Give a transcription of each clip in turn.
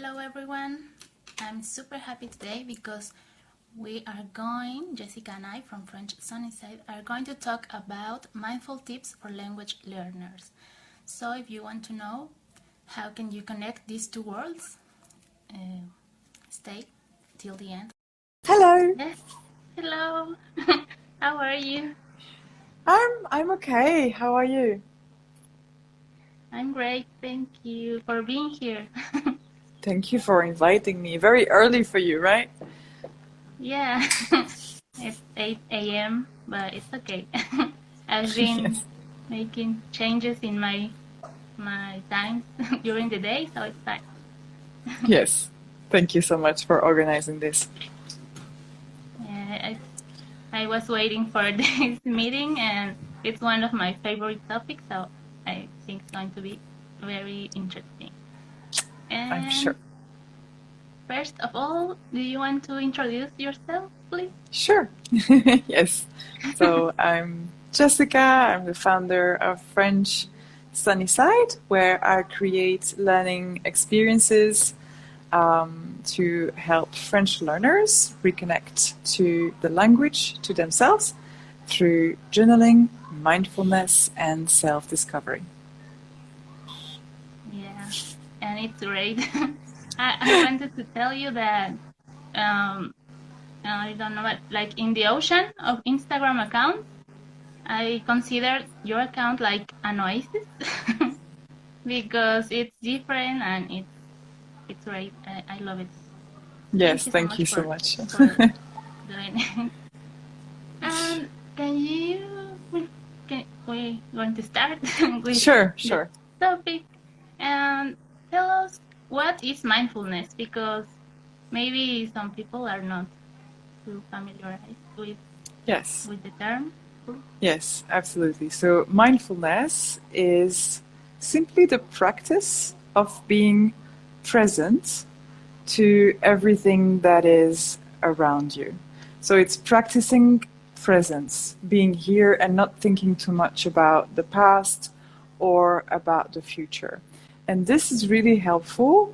Hello everyone, I'm super happy today because Jessica and I from French Sunnyside are going to talk about mindful tips for language learners. So if you want to know how can you connect these two worlds, stay till the end. Hello. Yes, hello. How are you? I'm okay. How are you? I'm great, thank you for being here. Thank you for inviting me. Very early for you, right? Yeah, it's 8 a.m., but it's okay. I've been Yes. making changes in my times during the day, so it's fine. Yes. Thank you so much for organizing this. I was waiting for this meeting, and it's one of my favorite topics, so I think it's going to be very interesting. And I'm sure. first of all, do you want to introduce yourself, please? Sure. Yes. So I'm Jessica. I'm the founder of French Sunnyside, where I create learning experiences to help French learners reconnect to the language, to themselves, through journaling, mindfulness, and self-discovery. Yeah, and it's great. I wanted to tell you that I don't know, but like in the ocean of Instagram accounts, I consider your account like an oasis because it's different and it's great. I love it. Yes, thank you so For much. doing it. And we going to start with Sure. the topic and tell us what is mindfulness, because maybe some people are not too familiarized with the term. Yes, absolutely. So mindfulness is simply the practice of being present to everything that is around you. So it's practicing presence, being here and not thinking too much about the past or about the future. And this is really helpful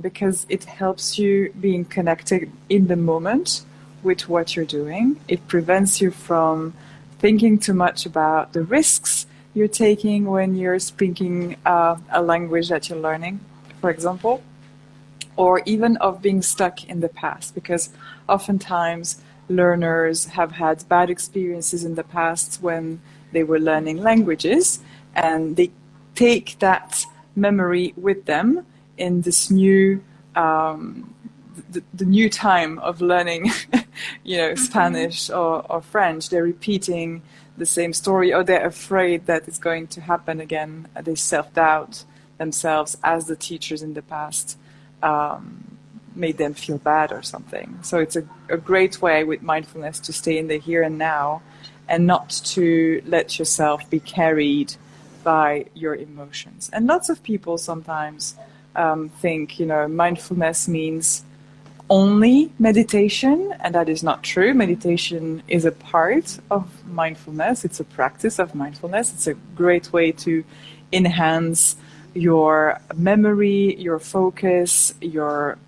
because it helps you being connected in the moment with what you're doing. It prevents you from thinking too much about the risks you're taking when you're speaking a language that you're learning, for example, or even of being stuck in the past, because oftentimes learners have had bad experiences in the past when they were learning languages, and they take that memory with them in this new the new time of learning, Spanish or French. They're repeating the same story, or they're afraid that it's going to happen again. They self-doubt themselves as the teachers in the past made them feel bad or something. So it's a great way with mindfulness to stay in the here and now and not to let yourself be carried by your emotions. And lots of people sometimes think, mindfulness means only meditation, and that is not true. Meditation is a part of mindfulness. It's a practice of mindfulness. It's a great way to enhance your memory, your focus, your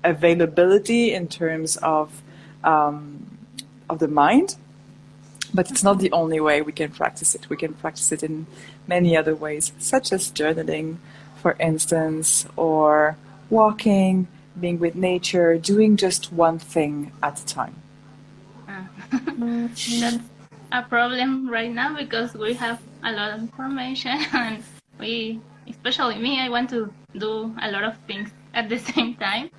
availability in terms of the mind. But it's not the only way we can practice it. We can practice it in many other ways, such as journaling, for instance, or walking, being with nature, doing just one thing at a time. That's a problem right now because we have a lot of information, and especially me, I want to do a lot of things at the same time.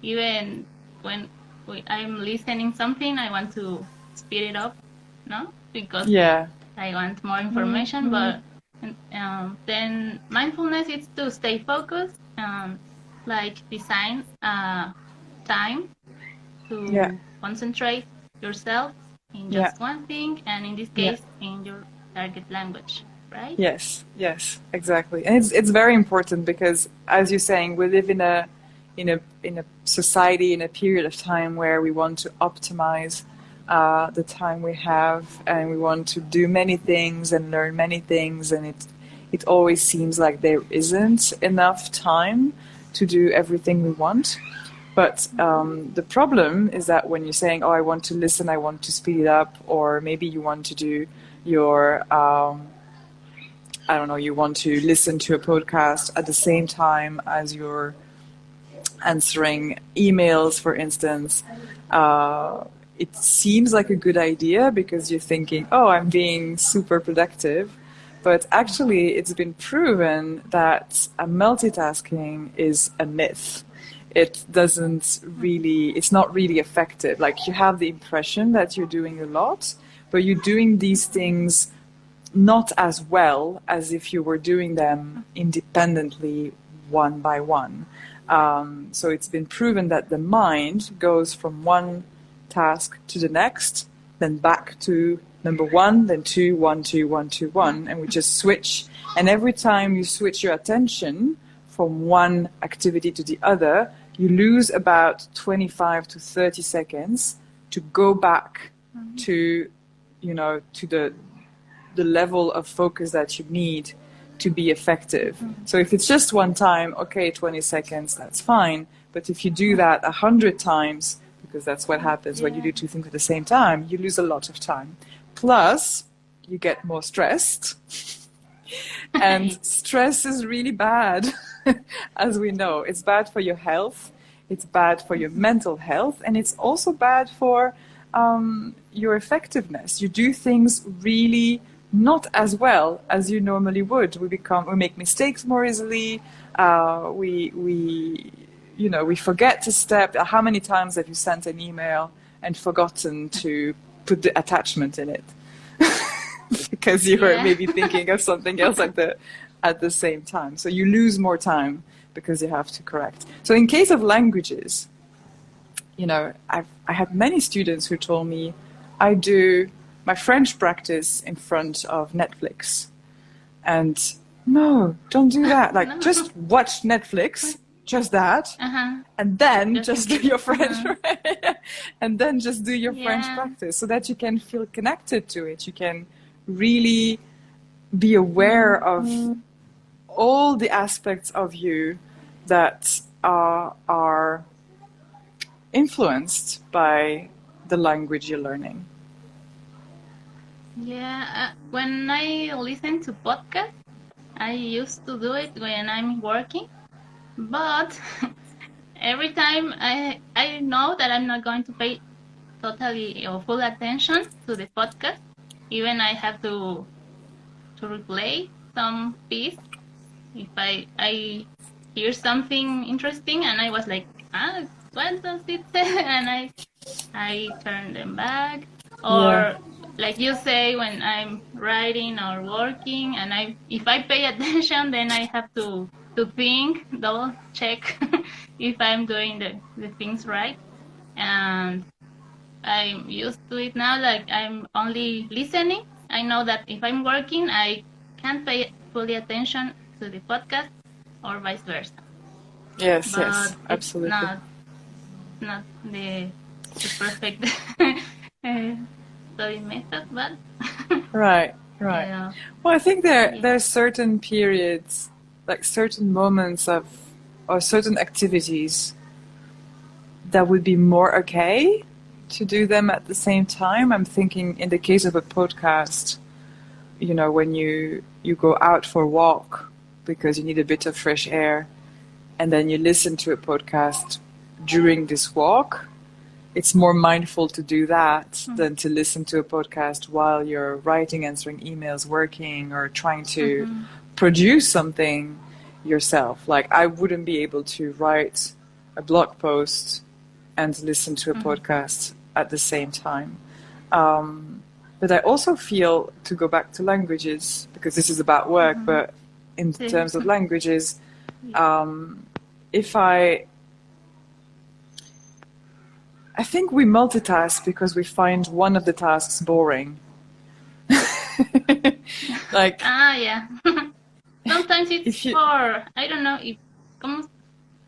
Even when I'm listening something, I want to speed it up, because I want more information. But then mindfulness is to stay focused, like design time to concentrate yourself in just one thing, and in this case, in your target language, right? Yes, exactly. And it's very important because, as you're saying, we live in a society, in a period of time where we want to optimize the time we have, and we want to do many things and learn many things, and it always seems like there isn't enough time to do everything we want. But the problem is that when you're saying, oh, I want to listen, I want to speed it up, or maybe you want to do your, I don't know, you want to listen to a podcast at the same time as you're answering emails, for instance, it seems like a good idea because you're thinking, oh, I'm being super productive. But actually, it's been proven that multitasking is a myth. It's not really effective. Like, you have the impression that you're doing a lot, but you're doing these things not as well as if you were doing them independently one by one. So it's been proven that the mind goes from one task to the next, then back to number one, then two, one, two, one, two, one, and we just switch. And every time you switch your attention from one activity to the other, you lose about 25 to 30 seconds to go back to, to the level of focus that you need to be effective. So if it's just one time, okay, 20 seconds, that's fine. But if you do that 100 times, because that's what happens when you do two things at the same time, you lose a lot of time. Plus, you get more stressed. And stress is really bad, as we know. It's bad for your health, it's bad for your mental health, and it's also bad for your effectiveness. You do things really not as well as you normally would. We make mistakes more easily. We forget to step. How many times have you sent an email and forgotten to put the attachment in it because you were maybe thinking of something else at the same time? So you lose more time because you have to correct. So in case of languages, I had many students who told me, I do my French practice in front of Netflix. And no, don't do that. Like, just watch Netflix, just that, and then just do your French, and then just do your French practice so that you can feel connected to it. You can really be aware of all the aspects of you that are influenced by the language you're learning. Yeah, when I listen to podcasts, I used to do it when I'm working, but every time I know that I'm not going to pay totally or full attention to the podcast. Even I have to replay some piece if I hear something interesting and I was like, what does it say? And I turn them back. Or like you say, when I'm writing or working, and if I pay attention, then I have to think, double check if I'm doing the things right. And I'm used to it now, like I'm only listening. I know that if I'm working, I can't pay fully attention to the podcast or vice versa. Yes, absolutely. Not the perfect study method, but right. Yeah. Well, I think there's certain periods, like certain moments or certain activities that would be more okay to do them at the same time. I'm thinking in the case of a podcast, when you go out for a walk because you need a bit of fresh air, and then you listen to a podcast during this walk, it's more mindful to do that than to listen to a podcast while you're writing, answering emails, working, or trying to produce something yourself. Like, I wouldn't be able to write a blog post and listen to a podcast at the same time. But I also feel, to go back to languages, because this is about work, but in terms of languages, I think we multitask because we find one of the tasks boring. Like, yeah. Sometimes it's for, I don't know,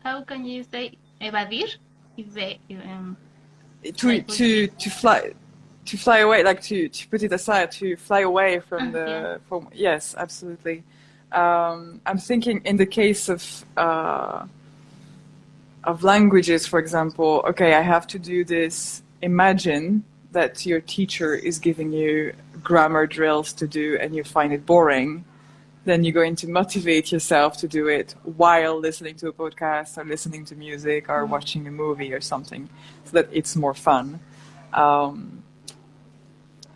how can you say evadir? To fly away, like to put it aside, to fly away from from. Yes, absolutely. I'm thinking in the case of of languages, for example, okay, I have to do this. Imagine that your teacher is giving you grammar drills to do and you find it boring. Then you're going to motivate yourself to do it while listening to a podcast or listening to music or watching a movie or something, so that it's more fun.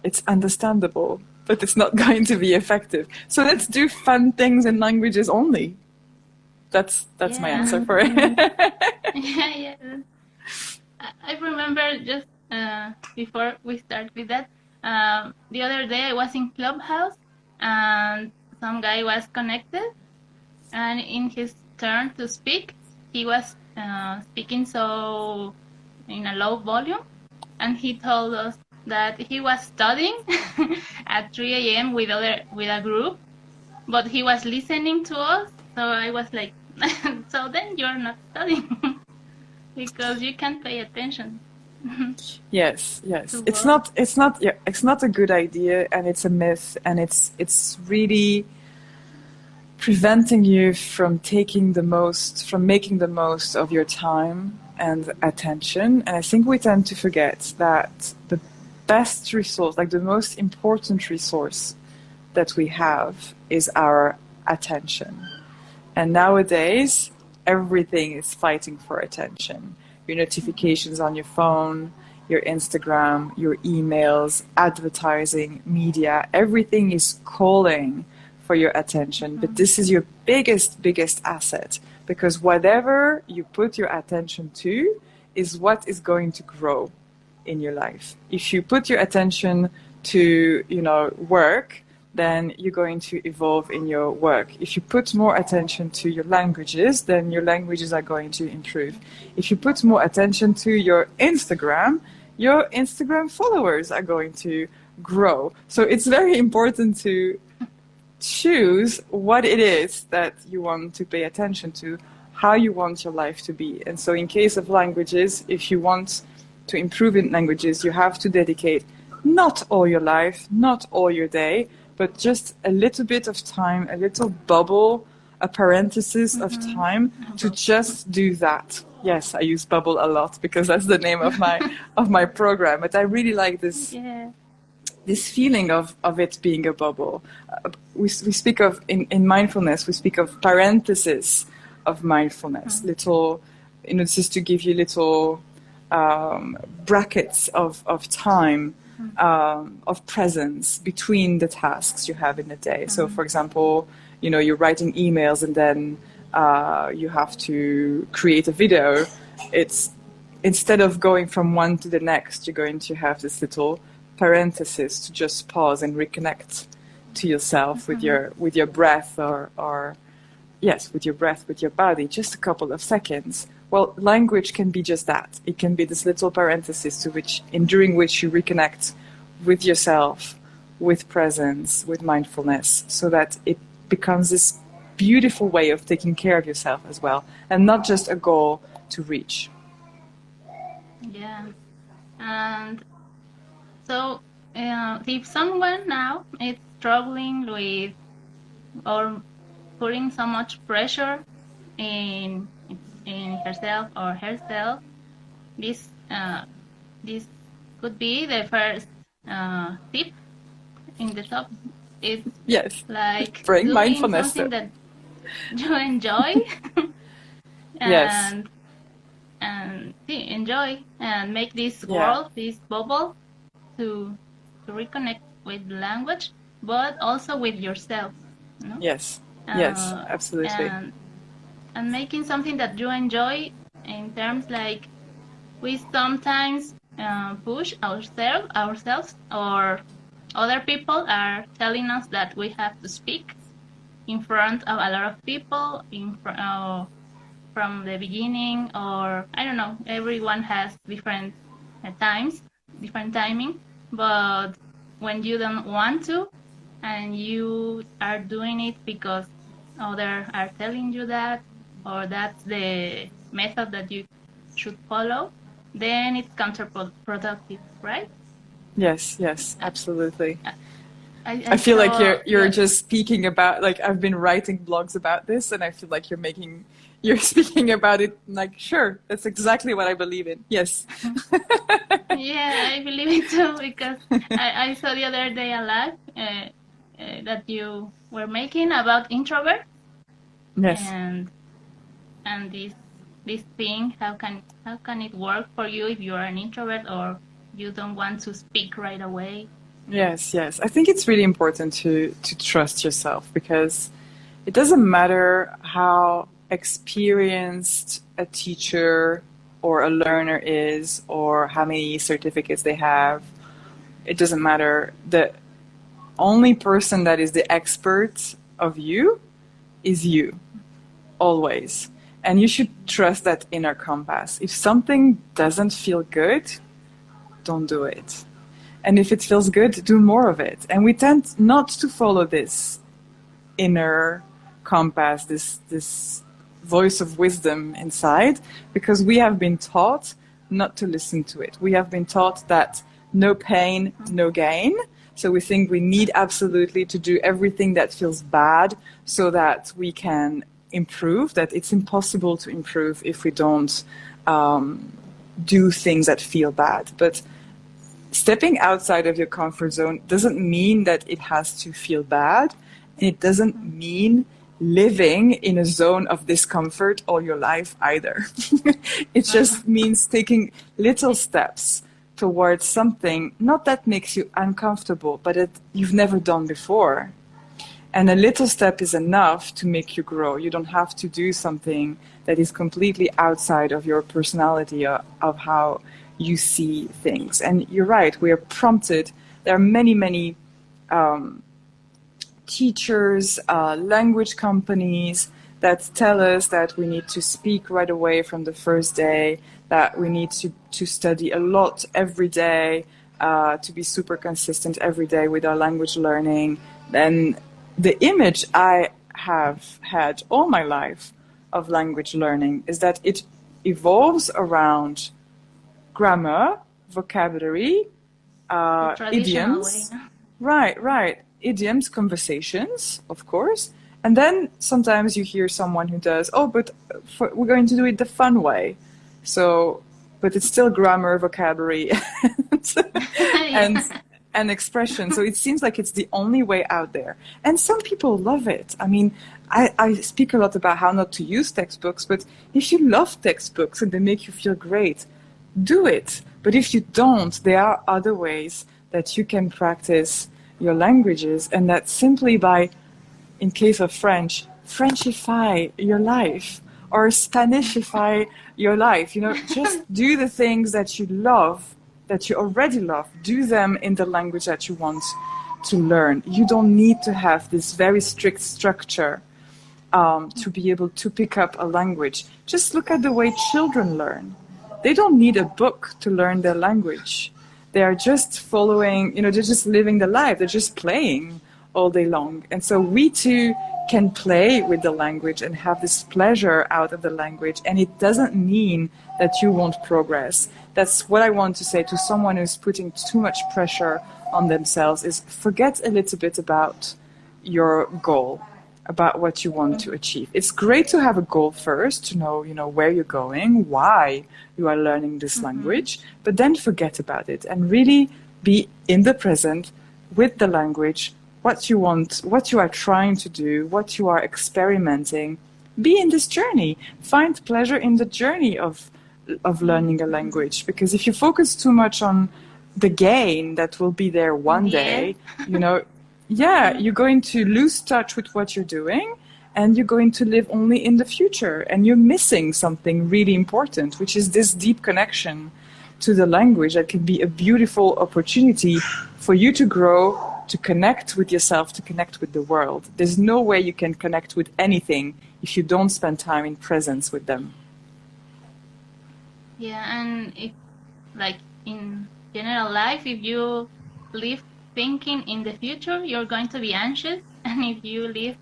It's understandable, but it's not going to be effective. So let's do fun things in languages only. That's my answer for it. Yeah. I remember just before we start with that, the other day I was in Clubhouse and some guy was connected, and in his turn to speak, he was speaking so in a low volume, and he told us that he was studying at 3 a.m. with a group, but he was listening to us. So I was like, so then you're not studying because you can't pay attention. Yes. It's not a good idea, and it's a myth, and it's really preventing you from making the most of your time and attention. And I think we tend to forget that the best resource, like the most important resource that we have, is our attention. And nowadays, everything is fighting for attention. Your notifications on your phone, your Instagram, your emails, advertising, media, everything is calling for your attention. But this is your biggest asset, because whatever you put your attention to is what is going to grow in your life. If you put your attention to, work, then you're going to evolve in your work. If you put more attention to your languages, then your languages are going to improve. If you put more attention to your Instagram followers are going to grow. So it's very important to choose what it is that you want to pay attention to, how you want your life to be. And so in case of languages, if you want to improve in languages, you have to dedicate not all your life, not all your day, but just a little bit of time, a little bubble, a parenthesis of time to just do that. Yes, I use bubble a lot because that's the name of my program. But I really like this this feeling of it being a bubble. We speak of in mindfulness. We speak of parenthesis of mindfulness. Little, just to give you little brackets of time. Of presence between the tasks you have in a day. So, for example, you're writing emails and then you have to create a video. It's instead of going from one to the next, you're going to have this little parenthesis to just pause and reconnect to yourself with your breath or with your breath, with your body, just a couple of seconds. Well, language can be just that. It can be this little parenthesis during which you reconnect with yourself, with presence, with mindfulness, so that it becomes this beautiful way of taking care of yourself as well, and not just a goal to reach. Yeah. And so if someone now is struggling with or putting so much pressure in herself or herself, this could be the first tip in the top. It's like bring doing mindfulness something that you enjoy and enjoy and make this world, this bubble, to reconnect with language, but also with yourself. Yes, absolutely. And making something that you enjoy, in terms like we sometimes push ourselves, or other people are telling us that we have to speak in front of a lot of people from the beginning, or I don't know, everyone has different times, different timing, but when you don't want to and you are doing it because others are telling you that, or that's the method that you should follow, then it's counterproductive, right? Yes, absolutely. I feel like you're just speaking about, like, I've been writing blogs about this, and I feel like you're making you're speaking about it like, sure, that's exactly what I believe in. Yes. Yeah, I believe it too, because I saw the other day a live that you were making about introvert, Yes. and this thing, how can it work for you if you are an introvert or you don't want to speak right away? Yes, yes. I think it's really important to trust yourself, because it doesn't matter how experienced a teacher or a learner is, or how many certificates they have. It doesn't matter. The only person that is the expert of you is you, always. And you should trust that inner compass. If something doesn't feel good, don't do it. And if it feels good, do more of it. And we tend not to follow this inner compass, this voice of wisdom inside, because we have been taught not to listen to it. We have been taught that no pain, no gain. So we think we need absolutely to do everything that feels bad so that we can improve, that it's impossible to improve if we don't do things that feel bad. But stepping outside of your comfort zone doesn't mean that it has to feel bad. It doesn't mean living in a zone of discomfort all your life either. It just means taking little steps towards something, not that makes you uncomfortable, but that you've never done before. And a little step is enough to make you grow. You don't have to do something that is completely outside of your personality, of how you see things. And you're right, we are prompted. There are many, many teachers, language companies that tell us that we need to speak right away from the first day, that we need to study a lot every day, to be super consistent every day with our language learning. And the image I have had all my life of language learning is that it evolves around grammar, vocabulary, The traditional way. idioms. Right. Idioms, conversations, of course. And then sometimes you hear someone who does, but we're going to do it the fun way. So, but it's still grammar, vocabulary, and, and expression. So it seems like it's the only way out there. And some people love it. I mean, I speak a lot about how not to use textbooks, but if you love textbooks and they make you feel great, do it. But if you don't, there are other ways that you can practice your languages, and that's simply by, in case of French, Frenchify your life, or Spanishify your life. Just do the things that you love, that you already love. Do them in the language that you want to learn. You don't need to have this very strict structure to be able to pick up a language. Just look at the way children learn. They don't need a book to learn their language. They are just following, they're just living the life. They're just playing all day long. And so we too can play with the language and have this pleasure out of the language. And it doesn't mean that you won't progress. That's what I want to say to someone who's putting too much pressure on themselves, is forget a little bit about your goal, about what you want to achieve. It's great to have a goal first, to know, where you're going, why you are learning this language, but then forget about it and really be in the present with the language, what you want, what you are trying to do, what you are experimenting. Be in this journey. Find pleasure in the journey of learning a language, because if you focus too much on the gain that will be there one day, you're going to lose touch with what you're doing, and you're going to live only in the future, and you're missing something really important, which is this deep connection to the language that can be a beautiful opportunity for you to grow, to connect with yourself, to connect with the world. There's no way you can connect with anything if you don't spend time in presence with them. Yeah, and if, like in general life, if you live thinking in the future, you're going to be anxious, and if you live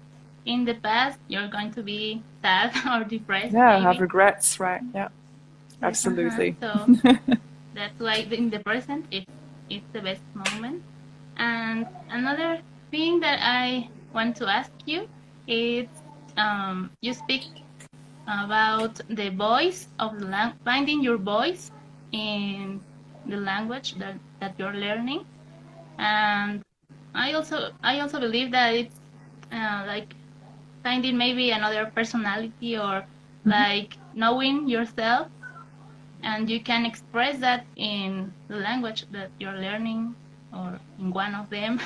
in the past, you're going to be sad or depressed. Yeah, maybe. have regrets, right? Yeah, absolutely. So that's why in the present, it's the best moment. And another thing that I want to ask you is, you speak about the voice of the finding your voice in the language that you're learning. And I also believe that it's like finding maybe another personality, or like knowing yourself, and you can express that in the language that you're learning, or in one of them.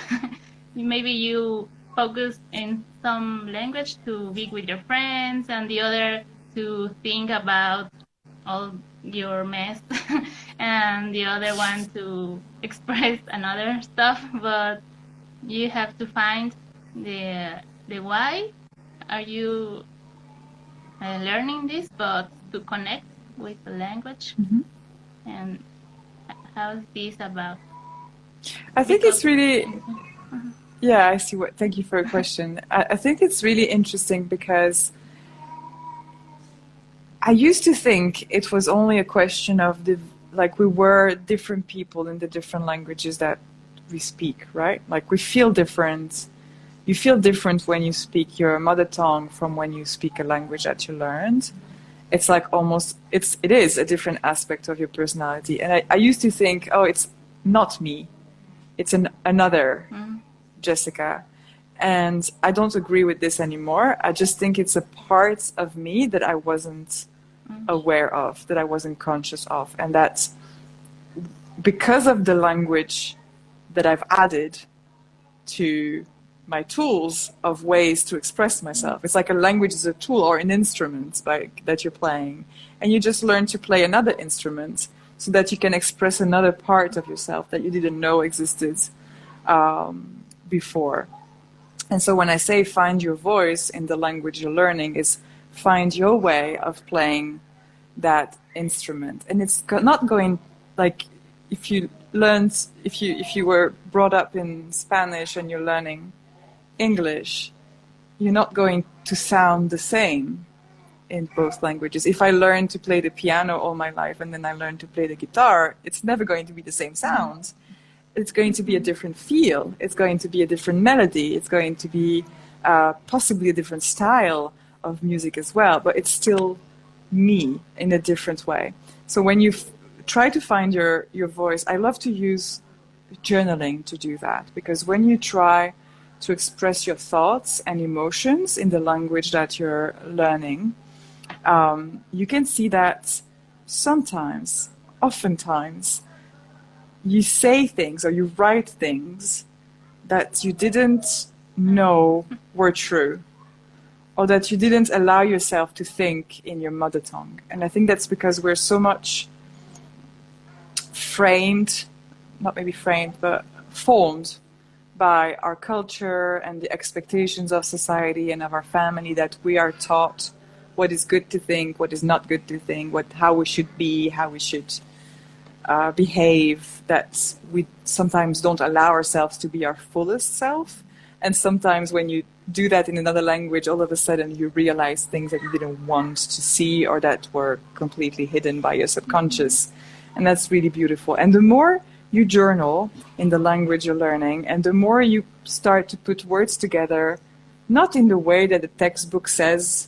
Maybe you focus in some language to be with your friends, and the other to think about all your mess, and the other one to express another stuff. But you have to find the why are you learning this, but to connect with the language. And how is this about? I think it's really, yeah, I see what, thank you for your question. I think it's really interesting because I used to think it was only a question of like we were different people in the different languages that we speak, right? Like we feel different. You feel different when you speak your mother tongue from when you speak a language that you learned. It's like almost, it is a different aspect of your personality. And I used to think, oh, it's not me. It's another Jessica. And I don't agree with this anymore. I just think it's a part of me that I wasn't aware of, that I wasn't conscious of. And that because of the language that I've added to my tools of ways to express myself. It's like a language is a tool or an instrument that you're playing. And you just learn to play another instrument so that you can express another part of yourself that you didn't know existed before. And so when I say find your voice in the language you're learning, is find your way of playing that instrument. And it's not going, like if you were brought up in Spanish and you're learning English, you're not going to sound the same in both languages. If I learned to play the piano all my life and then I learned to play the guitar, it's never going to be the same sound. It's going to be a different feel. It's going to be a different melody. It's going to be possibly a different style of music as well, but it's still me in a different way. So when you try to find your voice, I love to use journaling to do that, because when you try to express your thoughts and emotions in the language that you're learning, you can see that sometimes, oftentimes, you say things or you write things that you didn't know were true, or that you didn't allow yourself to think in your mother tongue. And I think that's because we're so much framed, not maybe framed, but formed by our culture and the expectations of society and of our family, that we are taught what is good to think, what is not good to think, how we should be, how we should behave, that we sometimes don't allow ourselves to be our fullest self. And sometimes when you do that in another language, all of a sudden you realize things that you didn't want to see or that were completely hidden by your subconscious. And that's really beautiful. And the more you journal in the language you're learning, and the more you start to put words together, not in the way that the textbook says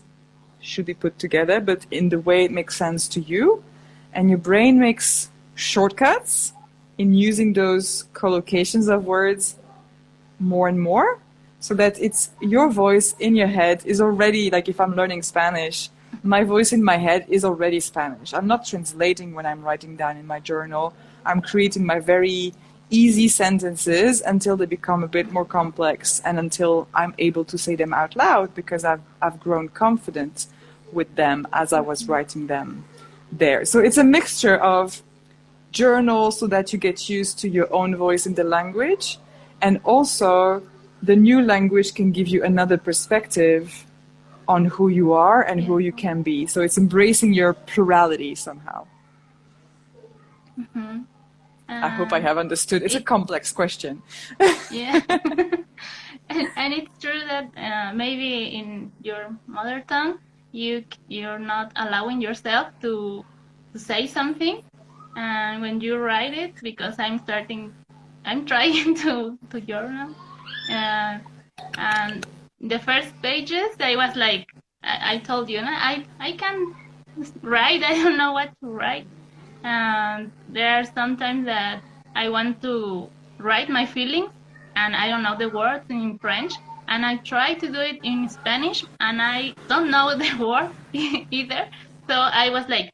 should be put together, but in the way it makes sense to you, and your brain makes shortcuts in using those collocations of words more and more, so that it's your voice in your head is already, like if I'm learning Spanish, my voice in my head is already Spanish. I'm not translating when I'm writing down in my journal. I'm creating my very easy sentences until they become a bit more complex and until I'm able to say them out loud, because I've grown confident with them as I was writing them there. So it's a mixture of journal so that you get used to your own voice in the language, and also the new language can give you another perspective on who you are and who you can be. So it's embracing your plurality somehow. Mm-hmm. I hope I have understood. It's a complex question. Yeah. And it's true that maybe in your mother tongue, you're not allowing yourself to say something. And when you write it, because I'm trying to journal. And the first pages, I was like I told you, no, I can write. I don't know what to write. And there are sometimes that I want to write my feelings and I don't know the words in French. And I try to do it in Spanish and I don't know the word either. So I was like,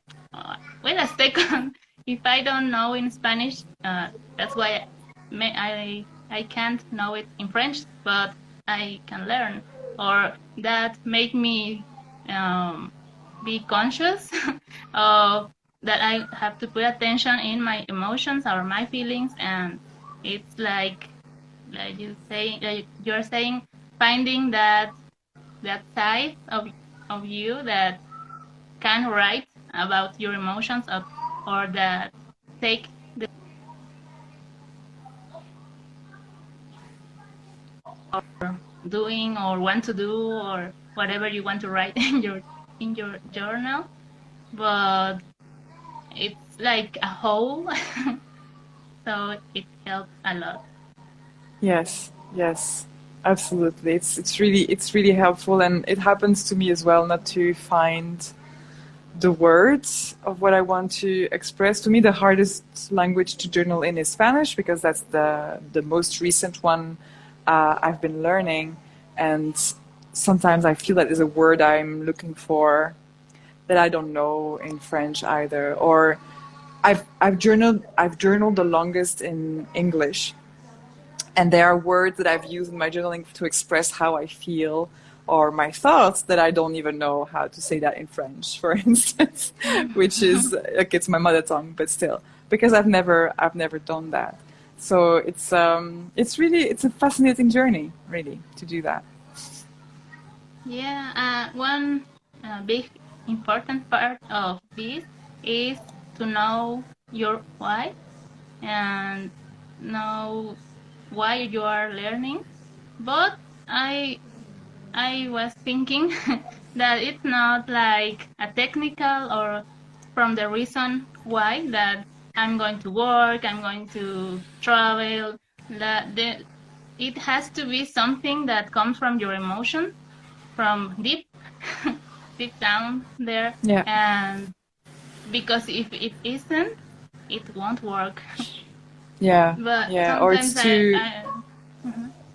wait a second. If I don't know in Spanish, that's why I can't know it in French, but I can learn. Or that make me be conscious of that I have to put attention in my emotions or my feelings, and it's like you're saying, finding that side of you that can write about your emotions, or that take the doing or want to do or whatever you want to write in your journal, but it's like a whole. So it helps a lot. Yes, yes, absolutely. It's really helpful, and it happens to me as well not to find the words of what I want to express. To me, the hardest language to journal in is Spanish because that's the most recent one I've been learning, and sometimes I feel that there's a word I'm looking for that I don't know in French either. Or I've journaled the longest in English, and there are words that I've used in my journaling to express how I feel or my thoughts that I don't even know how to say that in French, for instance, which is like it's my mother tongue, but still, because I've never done that. So it's a fascinating journey, really, to do that. Yeah, one big important part of this is to know your why and know why you are learning. But I was thinking that it's not like a technical or from the reason why that I'm going to work, I'm going to travel. It has to be something that comes from your emotion, from deep down there. Yeah. And because if it isn't, it won't work. Yeah. But yeah. Or it's too.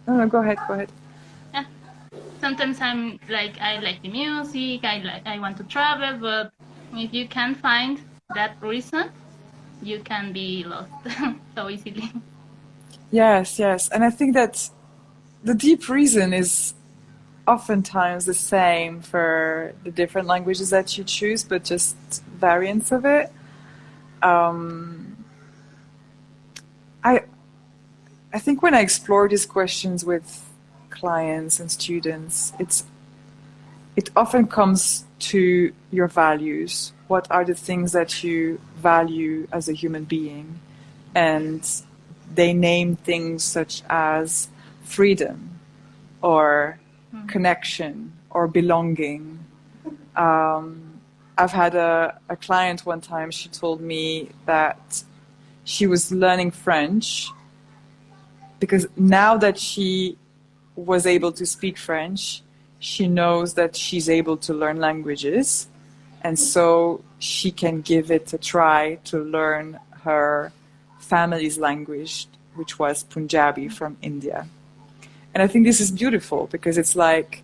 No, go ahead. Yeah, sometimes I'm like, I like the music, I want to travel, but if you can't find that reason, you can be lost so easily. Yes, and I think that the deep reason is oftentimes the same for the different languages that you choose, but just variants of it. I think when I explore these questions with clients and students, it often comes to your values. What are the things that you value as a human being? And they name things such as freedom or connection or belonging. I've had a client one time, she told me that she was learning French because now that she was able to speak French, she knows that she's able to learn languages, and so she can give it a try to learn her family's language, which was Punjabi from India. And I think this is beautiful because it's like,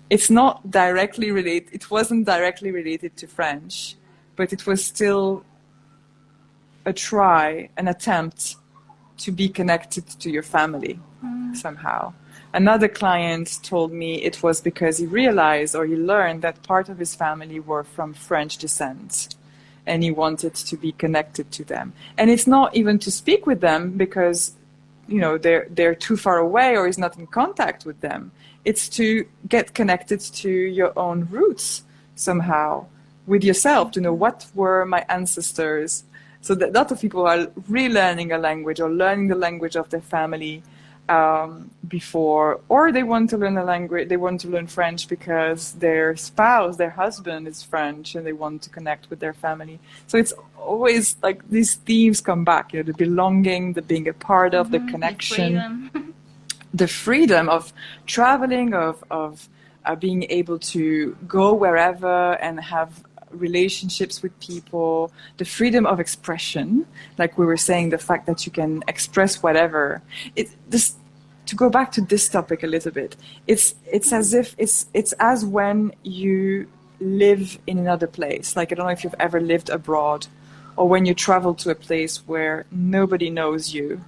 it's not directly related, it wasn't directly related to French, but it was still a try, an attempt to be connected to your family somehow. Another client told me it was because he realized or he learned that part of his family were from French descent and he wanted to be connected to them. And it's not even to speak with them because, you know, they're too far away or he's not in contact with them. It's to get connected to your own roots somehow, with yourself, to know what were my ancestors. So that a lot of people are relearning a language or learning the language of their family before, or they want to learn a language, they want to learn French because their spouse, their husband is French and they want to connect with their family. So it's always like these themes come back, you know, the belonging, the being a part of, the connection, the freedom of traveling, of being able to go wherever and have relationships with people, the freedom of expression, like we were saying, the fact that you can express whatever. To go back to this topic a little bit, it's as if it's as when you live in another place. Like, I don't know if you've ever lived abroad, or when you travel to a place where nobody knows you.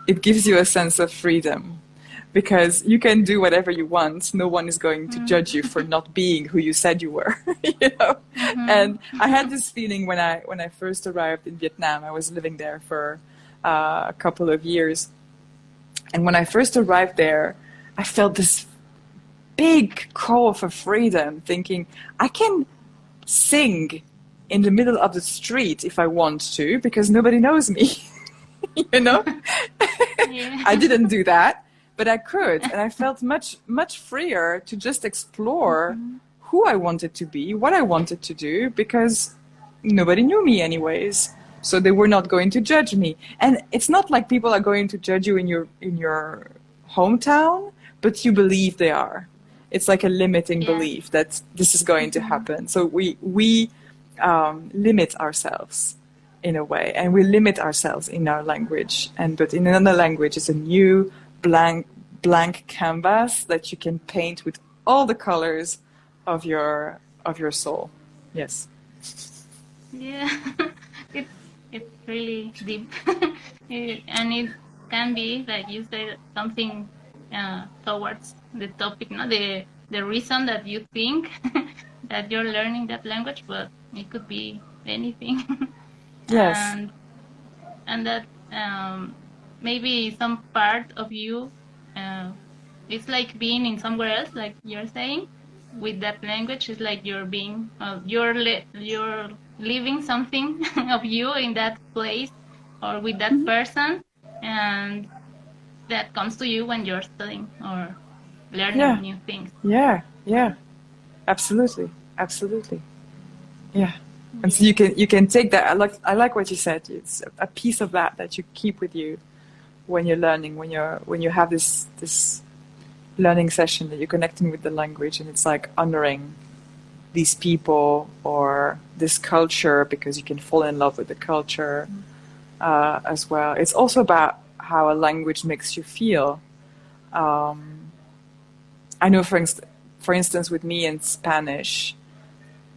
It gives you a sense of freedom, because you can do whatever you want. No one is going to judge you for not being who you said you were. You know. And I had this feeling when I first arrived in Vietnam. I was living there for a couple of years, and when I first arrived there, I felt this big call for freedom, thinking I can sing in the middle of the street if I want to, because nobody knows me. You know. Yeah. I didn't do that, but I could, and I felt much freer to just explore who I wanted to be, what I wanted to do, because nobody knew me anyways, so they were not going to judge me. And it's not like people are going to judge you in your hometown, but you believe they are. It's like a limiting belief that this is going to happen. So we limit ourselves in a way, and we limit ourselves in our language. But in another language, it's a new blank canvas that you can paint with all the colors of your soul. Yes. Yeah. It's really deep. And it can be, like you said, something towards the topic, no? The reason that you think that you're learning that language, but it could be anything. Yes. And that maybe some part of you, it's like being in somewhere else, like you're saying, with that language. It's like you're being, you're living something of you in that place or with that person, and that comes to you when you're studying or learning new things. Yeah, absolutely. Yeah. And so you can take that. I like what you said. It's a piece of that you keep with you when you're learning, when you have this learning session, that you're connecting with the language, and it's like honoring these people or this culture, because you can fall in love with the culture as well. It's also about how a language makes you feel. I know, for instance, with me in Spanish,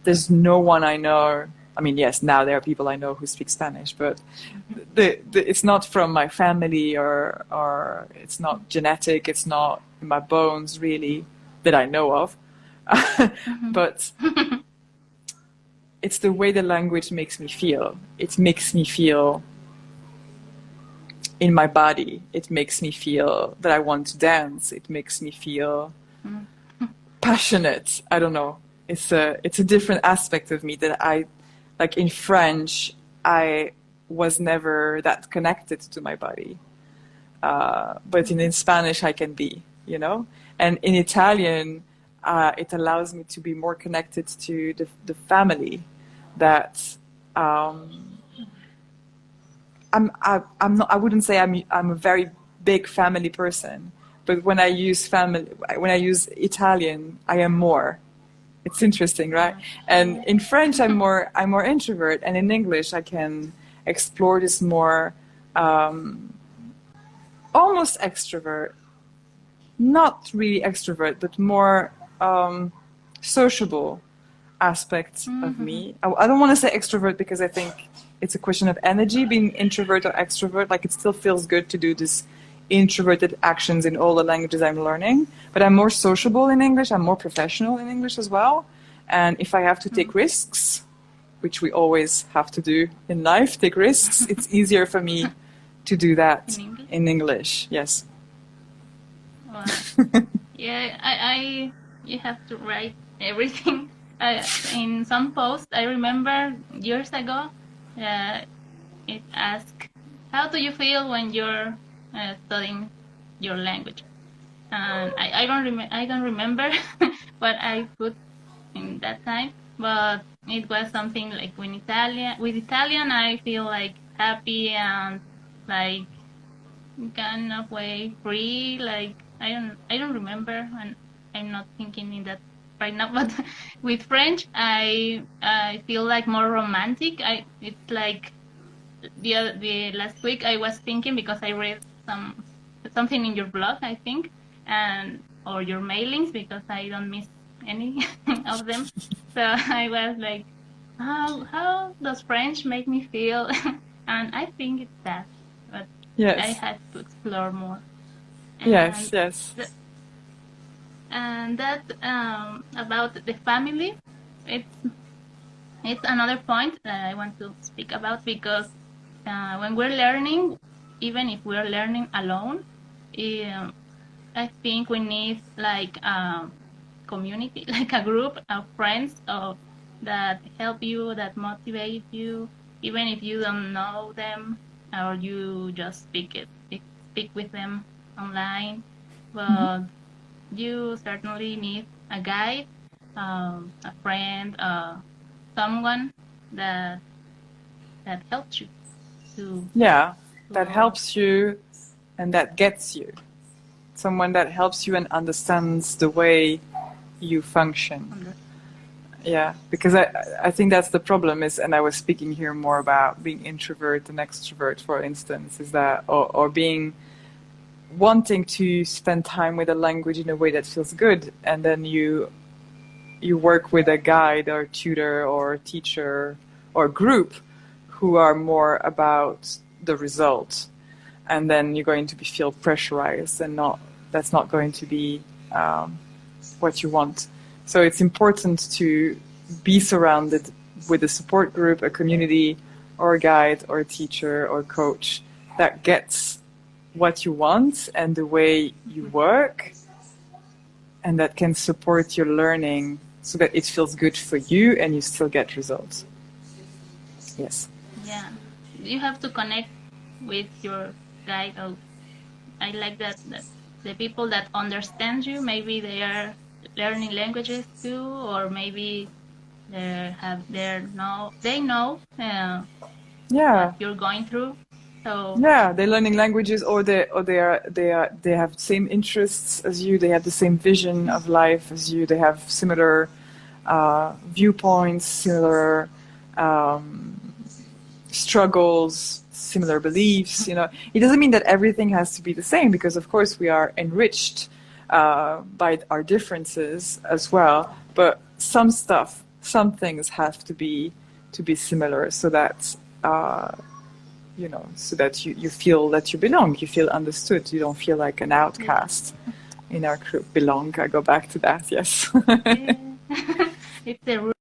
there's no one I know. I mean, yes, now there are people I know who speak Spanish, but it's not from my family, or it's not genetic. It's not in my bones, really, that I know of. But it's the way the language makes me feel. It makes me feel in my body. It makes me feel that I want to dance. It makes me feel passionate. I don't know. It's a different aspect of me that I, like in French, I was never that connected to my body. But in Spanish I can be, you know? And in Italian, it allows me to be more connected to the family that I wouldn't say I'm a very big family person, but when I use Italian, I am more. It's interesting, right? And in French, I'm more introvert, and in English, I can explore this more almost extrovert, not really extrovert, but more sociable aspects of me. I don't want to say extrovert, because I think it's a question of energy, being introvert or extrovert. Like, it still feels good to do this introverted actions in all the languages I'm learning, but I'm more sociable in English. I'm more professional in English as well. And if I have to take risks, which we always have to do in life, take risks, it's easier for me to do that in English. Yes. Wow. Yeah, you have to write everything. In some post, I remember years ago, it asked, how do you feel when you're studying your language? And I don't remember what I put in that time, but it was something like with Italian I feel like happy and like kind of way free. Like I don't remember, and I'm not thinking in that right now. But with French, I feel like more romantic. It's like the last week I was thinking, because I read something in your blog, I think, and or your mailings, because I don't miss any of them. So I was like, how does French make me feel? And I think it's that, but I Yes. had to explore more. Yes. And Yes. that about the family, it's another point that I want to speak about, because when we're learning, even if we're learning alone, I think we need like a community, like a group of friends that help you, that motivate you, even if you don't know them, or you just speak with them online. Mhm. But you certainly need a guide, a friend, someone that helps you to Yeah, that explore. helps you and that gets you. Someone that helps you and understands the way you function. Yeah, because I think that's the problem is, and I was speaking here more about being introvert and extrovert, for instance, is that, or being, wanting to spend time with a language in a way that feels good, and then you work with a guide or tutor or teacher or group who are more about the result, and then you're going to be feel pressurized, and that's not going to be what you want. So it's important to be surrounded with a support group, a community, or a guide, or a teacher, or coach that gets what you want and the way you work, and that can support your learning so that it feels good for you and you still get results. Yes. Yeah, you have to connect with your guide. I like that the people that understand you, maybe they are learning languages too, or maybe they know what Yeah. you're going through. So Yeah, they're learning languages, or they have the same interests as you. They have the same vision of life as you. They have similar viewpoints, similar struggles, similar beliefs. It doesn't mean that everything has to be the same, because of course we are enriched by our differences as well. But some things have to be similar, so that. So that you feel that you belong, you feel understood, you don't feel like an yeah, outcast in our group. Belong, I go back to that, yes. yeah. It's the root.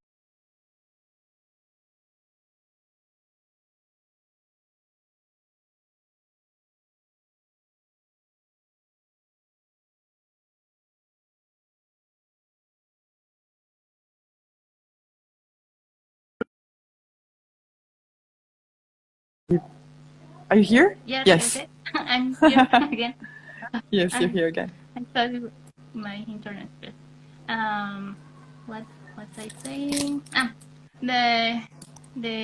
Are you here? Yes, yes, Yes. yes. I'm here again. Yes, you're I here again. I thought my internet first. Um, what was I saying? The the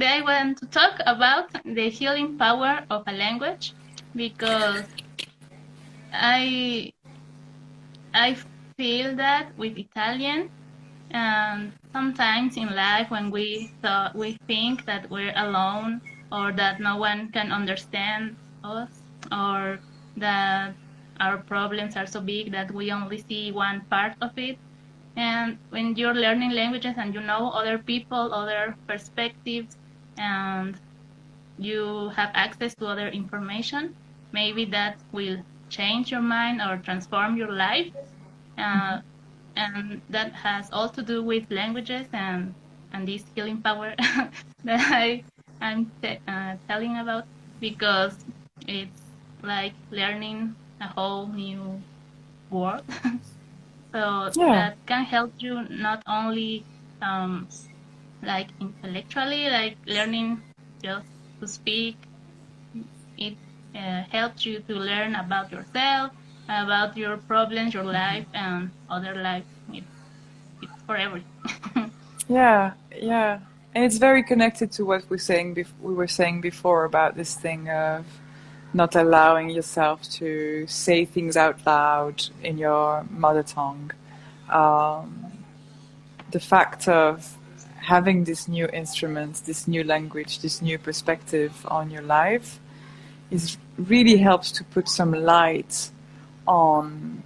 I want to talk about the healing power of a language, because I I feel that with Italian, and sometimes in life when we think that we're alone, or that no one can understand us, or that our problems are so big that we only see one part of it. And when you're learning languages and you know other people, other perspectives, and you have access to other information, maybe that will change your mind or transform your life. Uh, and that has all to do with languages and this healing power that I'm telling about, because it's like learning a whole new world. So Yeah. that can help you not only like intellectually, like learning just to speak. It helps you to learn about yourself, about your problems, your life, and other life. It's for everything. Yeah, yeah. And it's very connected to what we were saying before about this thing of not allowing yourself to say things out loud in your mother tongue. The fact of having this new instrument, this new language, this new perspective on your life really helps to put some light on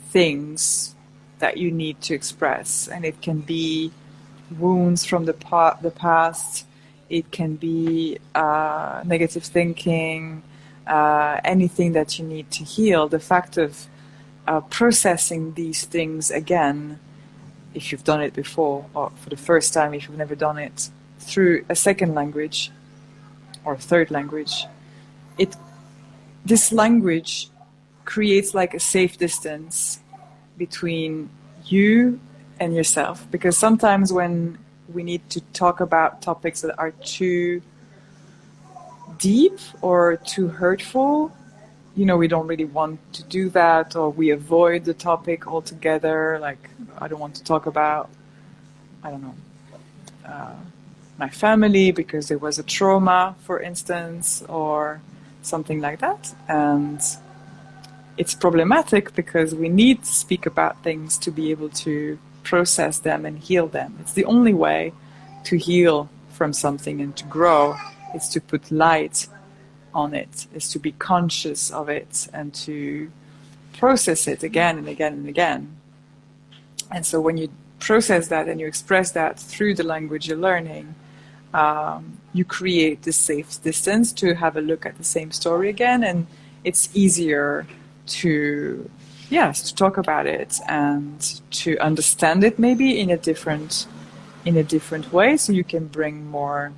things that you need to express. And it can be wounds from the past, it can be negative thinking, anything that you need to heal. The fact of processing these things again, if you've done it before, or for the first time if you've never done it, through a second language or a third language, this language creates like a safe distance between you and yourself. Because sometimes when we need to talk about topics that are too deep or too hurtful, we don't really want to do that, or we avoid the topic altogether. Like, I don't want to talk about, I don't know, my family because there was a trauma, for instance, or something like that. And it's problematic because we need to speak about things to be able to process them and heal them. It's the only way to heal from something and to grow, is to put light on it, is to be conscious of it and to process it again and again and again. And so when you process that and you express that through the language you're learning, you create this safe distance to have a look at the same story again, and it's easier to talk about it and to understand it maybe in a different way, so you can bring more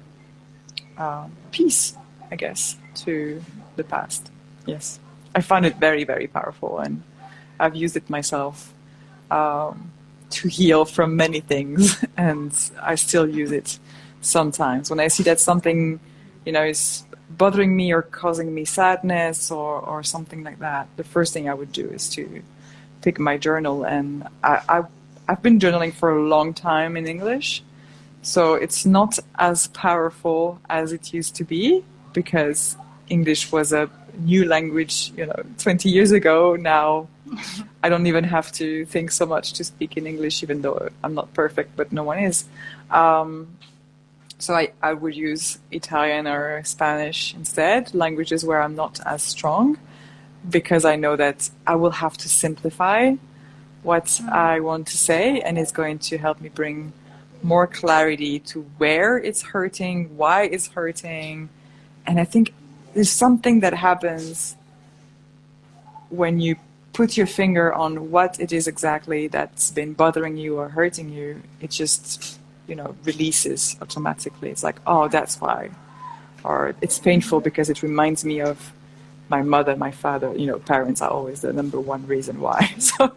peace, I guess, to the past. Yes, I find it very, very powerful, and I've used it myself to heal from many things, and I still use it sometimes when I see that something, is bothering me or causing me sadness or something like that. The first thing I would do is to pick my journal, and I've been journaling for a long time in English, so it's not as powerful as it used to be, because English was a new language, 20 years ago. Now I don't even have to think so much to speak in English, even though I'm not perfect, but no one is. So I would use Italian or Spanish instead, languages where I'm not as strong, because I know that I will have to simplify what I want to say, and it's going to help me bring more clarity to where it's hurting, why it's hurting. And I think there's something that happens when you put your finger on what it is exactly that's been bothering you or hurting you. It just, releases automatically. It's like, oh, that's why. Or it's painful because it reminds me of my mother, my father. Parents are always the number one reason why. So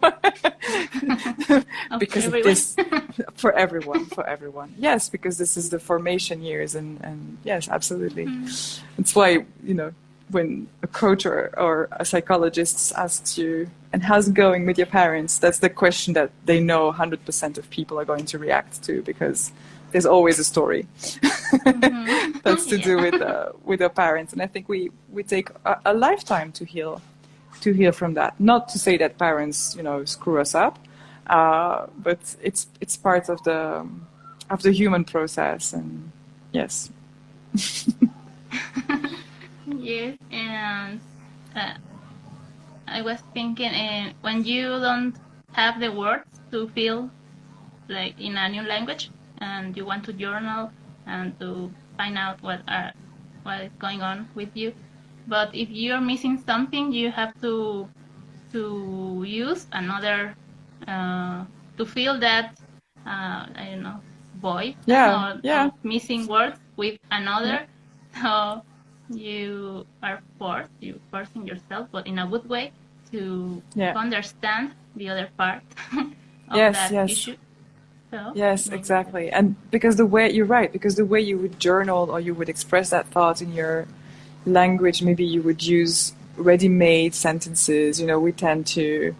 because of this, for everyone. Yes, because this is the formation years, and yes, absolutely. That's why, when a coach or a psychologist asks you, and how's it going with your parents, that's the question that they know 100% of people are going to react to, because there's always a story that's to do with our parents. And I think we take a lifetime to heal from that. Not to say that parents, screw us up, but it's part of the human process. And yes. Yes, and I was thinking, when you don't have the words to feel like in a new language, and you want to journal and to find out what is going on with you, but if you're missing something, you have to use another to fill that I don't know, void or missing words with another. So you are forcing yourself, but in a good way, to understand the other part of that issue. So, yes, exactly. And because you're right, because the way you would journal or you would express that thought in your language, maybe you would use ready-made sentences. We tend to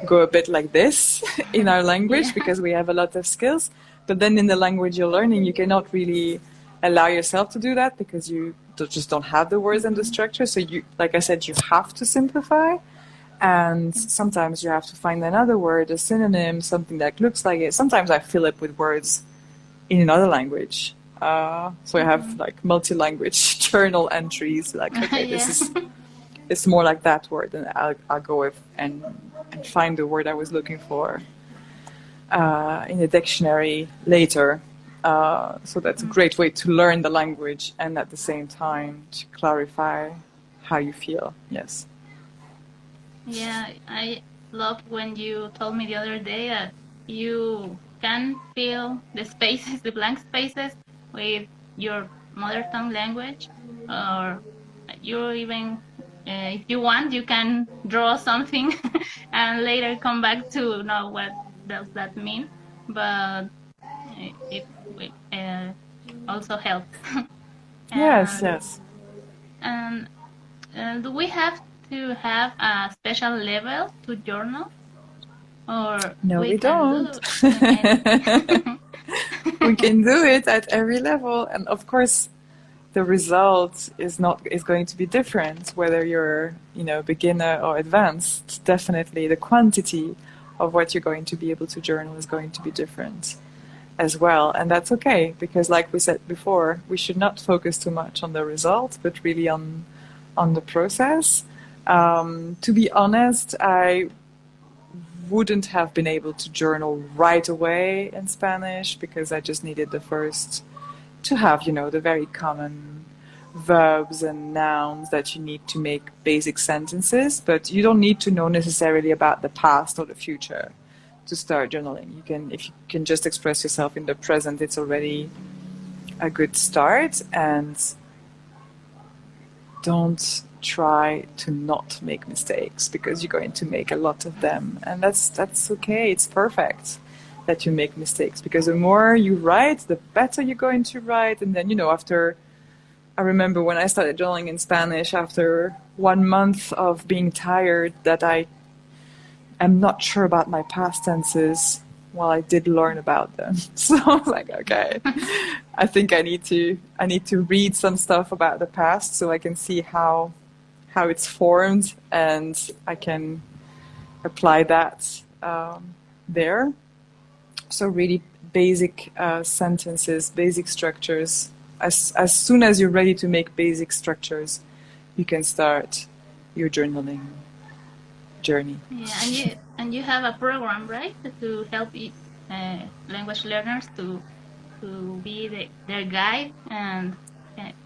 go a bit like this in our language because we have a lot of skills. But then in the language you're learning, you cannot really allow yourself to do that because you just don't have the words and the structure. So you, like I said, you have to simplify. And sometimes you have to find another word, a synonym, something that looks like it. Sometimes I fill it with words in another language. So I have like multi-language journal entries. Like, okay, it's more like that word, and I'll go with and find the word I was looking for in a dictionary later. So that's a great way to learn the language and at the same time to clarify how you feel. Yes. Yeah, I loved when you told me the other day that you can fill the spaces, the blank spaces, with your mother tongue language, or you even, if you want, you can draw something and later come back to know what does that mean. But it also helps. Yes, and yes. and do we have to have a special level to journal, or No, we can don't. do anything? We can do it at every level, and of course, the result is going to be different whether you're beginner or advanced. Definitely, the quantity of what you're going to be able to journal is going to be different as well, and that's okay because, like we said before, we should not focus too much on the result, but really on the process. To be honest, I wouldn't have been able to journal right away in Spanish because I just needed the first to have, the very common verbs and nouns that you need to make basic sentences, but you don't need to know necessarily about the past or the future to start journaling. If you can just express yourself in the present, it's already a good start. And don't try to not make mistakes because you're going to make a lot of them, and that's okay. It's perfect that you make mistakes because the more you write, the better you're going to write. And then after, I remember when I started journaling in Spanish, after 1 month of being tired that I am not sure about my past tenses, well, I did learn about them. So I was like, okay, I think I need to read some stuff about the past so I can see how it's formed, and I can apply that there. So really basic sentences, basic structures. As soon as you're ready to make basic structures, you can start your journaling journey. Yeah, and you have a program, right, to help language learners to be their guide. And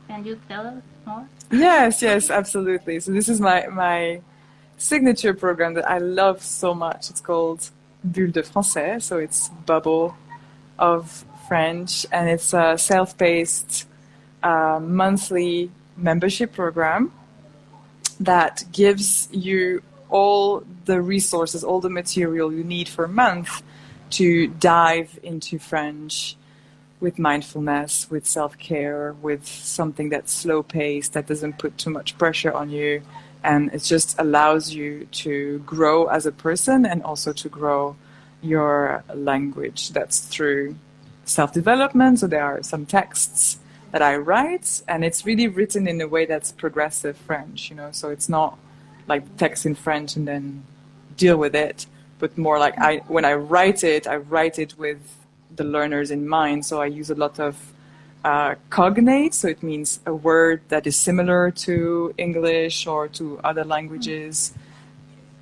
can you tell us more? Yes, absolutely. So this is my signature program that I love so much. It's called Bulle de Français, so it's bubble of French, and it's a self-paced monthly membership program that gives you all the resources, all the material you need for a month to dive into French with mindfulness, with self-care, with something that's slow-paced, that doesn't put too much pressure on you. And it just allows you to grow as a person and also to grow your language. That's through self-development. So there are some texts that I write, and it's really written in a way that's progressive French, So it's not like text in French and then deal with it, but more like when I write it with the learners in mind. So I use a lot of cognate, so it means a word that is similar to English or to other languages.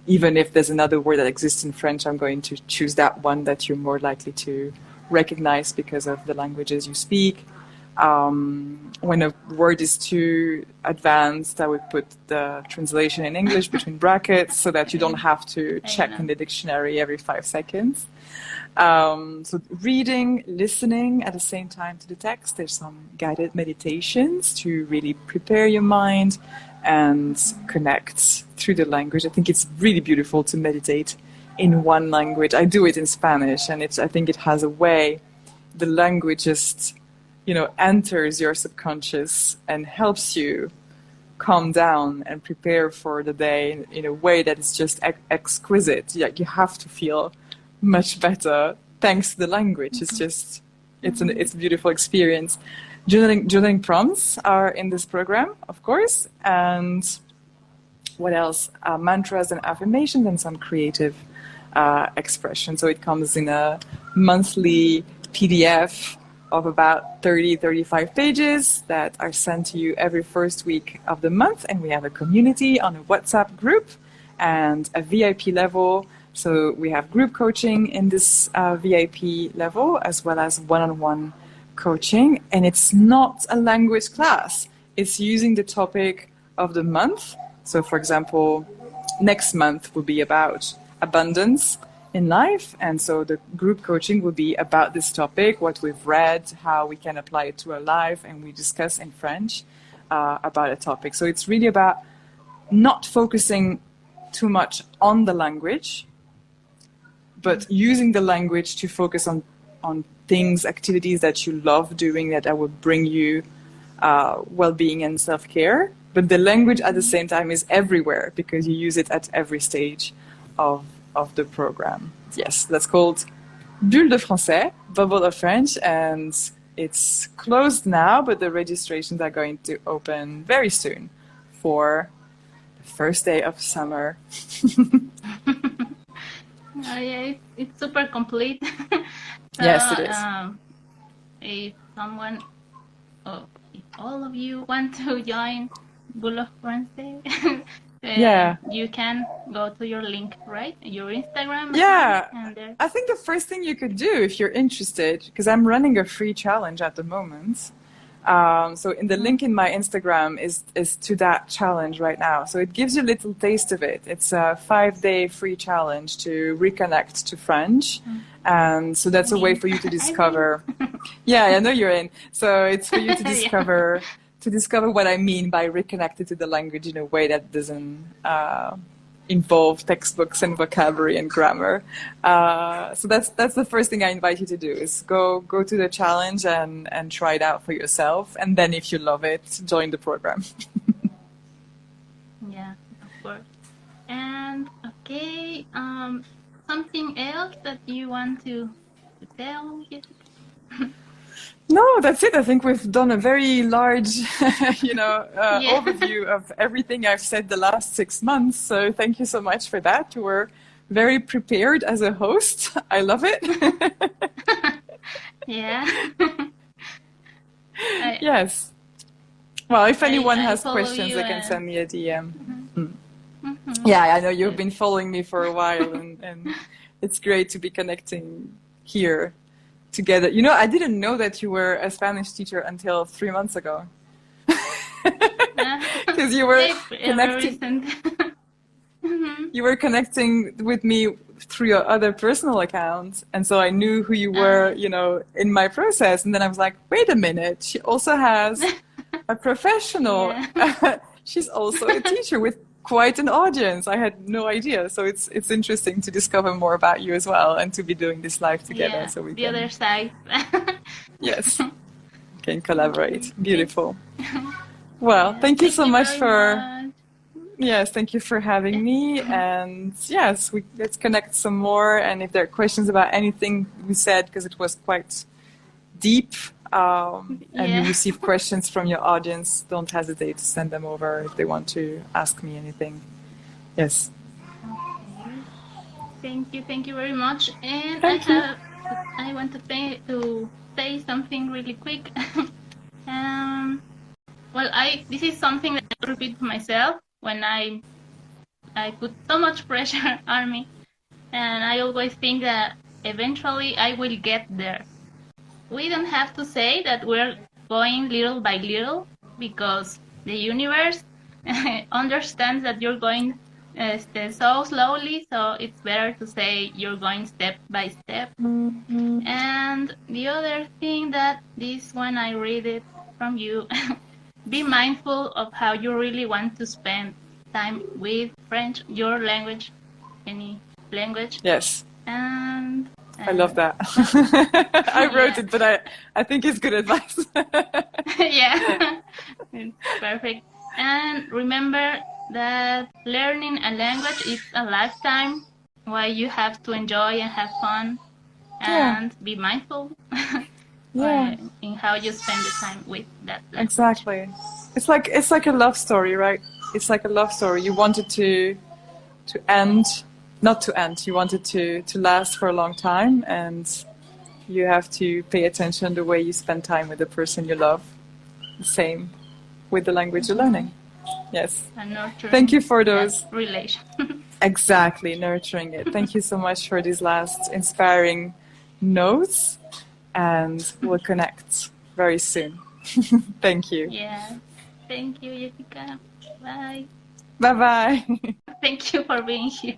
Even if there's another word that exists in French, I'm going to choose that one that you're more likely to recognize because of the languages you speak. When a word is too advanced, I would put the translation in English between brackets so that you don't have to check in the dictionary every 5 seconds. So reading, listening at the same time to the text. There's some guided meditations to really prepare your mind and connect through the language. I think it's really beautiful to meditate in one language. I do it in Spanish, and I think it has a way, the language just, enters your subconscious and helps you calm down and prepare for the day in a way that is just exquisite. You have to feel much better thanks to the language. It's a beautiful experience. Journaling prompts are in this program, of course. And what else? Mantras and affirmations and some creative expression. So it comes in a monthly PDF of about 35 pages that are sent to you every first week of the month. And we have a community on a WhatsApp group and a VIP level. So we have group coaching in this VIP level, as well as one-on-one coaching. And it's not a language class. It's using the topic of the month. So for example, next month will be about abundance in life. And so the group coaching will be about this topic, what we've read, how we can apply it to our life. And we discuss in French about a topic. So it's really about not focusing too much on the language, but using the language to focus on things, activities that you love doing that will bring you well-being and self-care. But the language at the same time is everywhere because you use it at every stage of the program. Yes, that's called Bulle de Français, Bubble of French, and it's closed now, but the registrations are going to open very soon for the first day of summer. Yeah, it's super complete. So, yes, it is. If someone, if all of you want to join Bull of Wednesday, you can go to your link, right? Your Instagram. Yeah, and I think the first thing you could do if you're interested, because I'm running a free challenge at the moment. So in the link in my Instagram is to that challenge right now. So it gives you a little taste of it. It's a 5-day free challenge to reconnect to French. And so that's a way for you to discover. Yeah, I know you're in. So it's for you to discover what I mean by reconnected to the language in a way that doesn't involve textbooks and vocabulary and grammar. So that's the first thing I invite you to do is go to the challenge and try it out for yourself. And then if you love it, join the program. Yeah, of course. And okay, something else that you want to tell, Jessica? No, that's it. I think we've done a very large, overview of everything I've said the last 6 months. So thank you so much for that. You were very prepared as a host. I love it. Yeah. Yes. Well, if anyone has questions, they can send me a DM. Yeah, I know you've been following me for a while, and it's great to be connecting here together. I didn't know that you were a Spanish teacher until 3 months ago. Because you were connecting. You were connecting with me through your other personal account, and so I knew who you were, in my process. And then I was like, wait a minute, she also has a professional. Yeah. She's also a teacher with quite an audience. I had no idea. So it's interesting to discover more about you as well, and to be doing this live together. Yeah, so we the can, other side. Yes, can collaborate. Beautiful. Well, thank you so much for. Yes, thank you for having me. And yes, let's connect some more. And if there are questions about anything we said, because it was quite deep, and you receive questions from your audience, don't hesitate to send them over if they want to ask me anything. Yes. Okay. Thank you very much. And I want to say something really quick. This is something that I repeat to myself when I put so much pressure on me, and I always think that eventually I will get there. We don't have to say that we're going little by little, because the universe understands that you're going so slowly, so it's better to say you're going step by step. Mm-hmm. And the other thing that this one I read it from you, be mindful of how you really want to spend time with French, your language, any language. Yes. And I love that. I wrote it, but I think it's good advice. Yeah, it's perfect. And remember that learning a language is a lifetime, why you have to enjoy and have fun and be mindful. Yeah. in how you spend the time with that language. Exactly. It's like a love story, right? It's like a love story. You wanted to end, not to end. You wanted to last for a long time, and you have to pay attention the way you spend time with the person you love. The same with the language you're learning. Yes. And nurturing Thank you for those. that relation. Exactly, nurturing it. Thank you so much for these last inspiring notes, and we'll connect very soon. Thank you. Yeah. Thank you, Jessica. Bye. Bye bye. Thank you for being here.